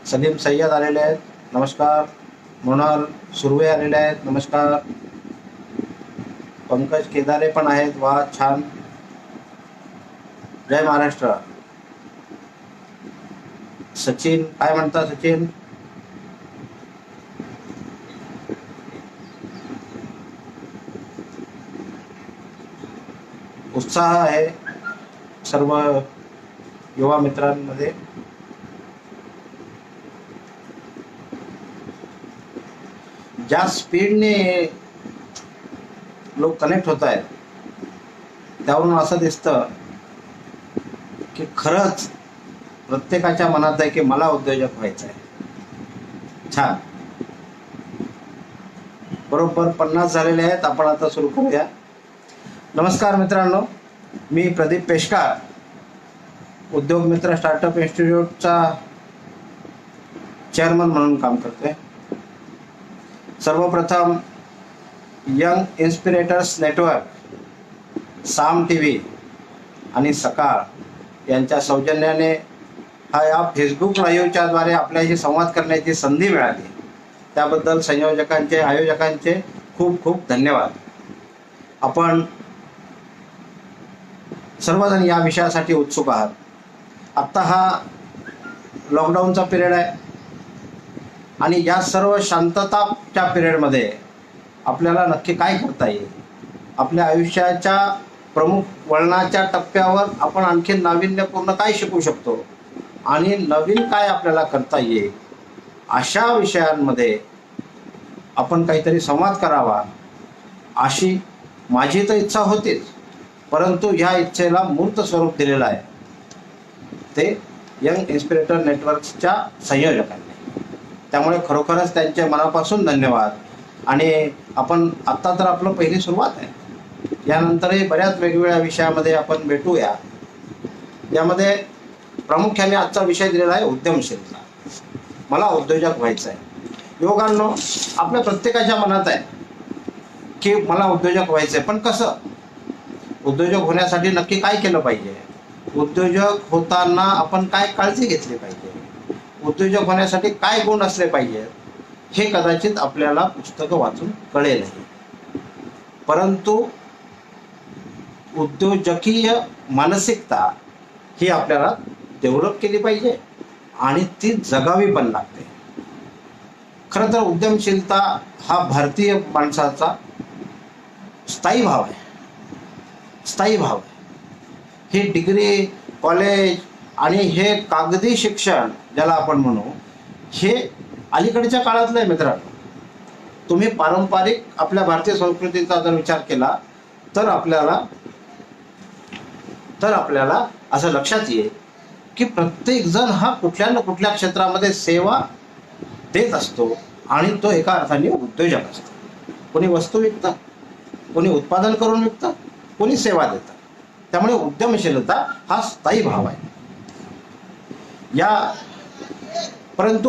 सलीम सय्यद आलेले आहेत, नमस्कार. मोनाल सुर्वे आलेले आहेत, नमस्कार. पंकज केदारे पण आहेत, वा छान. जय महाराष्ट्र. सचिन, काय म्हणता सचिन? उत्साह आहे सर्व युवा मित्रांमध्ये. ज्या स्पीडने लोक कनेक्ट होत आहेत त्यावरून असं दिसतं की खरंच प्रत्येकाच्या मनात आहे की मला उद्योजक व्हायचं आहे. छान. बरोबर 50 झालेले आहेत. आपण आता सुरू करूया. नमस्कार मित्रांनो, मी प्रदीप पेशकार, उद्योग मित्र स्टार्टअप इन्स्टिट्यूटचा चेअरमन म्हणून काम करतोय. सर्वप्रथम यंग इन्स्पिरेटर्स नेटवर्क, साम TV आणि सकाळ यांच्या सौजन्याने या फेसबुक लाईव्हच्या द्वारे आपल्याशी संवाद करण्याची संधी मिळाली. त्याबद्दल संयोजकांचे, आयोजकांचे खूप खूप धन्यवाद. आपण सर्वजण या विषयासाठी उत्सुक आहात. आत्ता हा लॉकडाऊनचा पिरियड आहे आणि या सर्व शांतताच्या पिरियडमध्ये आपल्याला नक्की काय करता येईल, आपल्या आयुष्याच्या प्रमुख वळणाच्या टप्प्यावर आपण आणखी नाविन्यपूर्ण काय शिकू शकतो आणि नवीन काय आपल्याला करता येईल, अशा विषयांमध्ये आपण काहीतरी संवाद करावा अशी माझी तर इच्छा होतीच. परंतु ह्या इच्छेला मूर्त स्वरूप दिलेलं आहे ते यंग इन्स्पिरेटर नेटवर्कच्या संयोजकांनी. त्यामुळे खरोखरच त्यांचे मनापासून धन्यवाद. आणि आपण आत्ता तर आपलं पहिली सुरुवात आहे. यानंतरही बऱ्याच वेगवेगळ्या विषयामध्ये आपण भेटूया. यामध्ये प्रामुख्याने आजचा विषय दिलेला आहे उद्यमशीलता. मला उद्योजक व्हायचं आहे. युवकांनो, आपल्या प्रत्येकाच्या मनात आहे की मला उद्योजक व्हायचं आहे, पण कसं? उद्योजक होण्यासाठी नक्की काय केलं पाहिजे? उद्योजक होताना आपण काय काळजी घेतली पाहिजे? उद्योजक होण्यासाठी काय गुण असले पाहिजे? हे कदाचित आपल्याला पुस्तकं वाचून कळेल नाही. परंतु उद्योजकीय मानसिकता ही आपल्याला डेव्हलप केली पाहिजे आणि ती जगावी पण लागते. खरं तर उद्यमशीलता हा भारतीय माणसाचा स्थायी भाव आहे. स्थायी भाव आहे. ही डिग्री, कॉलेज आणि हे कागदी शिक्षण ज्याला आपण म्हणू, हे अलीकडच्या काळातलं आहे मित्रांनो. तुम्ही पारंपरिक आपल्या भारतीय संस्कृतीचा जर विचार केला तर आपल्याला असं लक्षात येईल की प्रत्येक जण हा कुठल्या ना कुठल्या क्षेत्रामध्ये सेवा देत असतो आणि तो एका अर्थाने उद्योजक असतो. कोणी वस्तू विकतं, कोणी उत्पादन करून विकतं, कोणी सेवा देतं. त्यामुळे उद्यमशीलता हा स्थायी भाव आहे. परंतु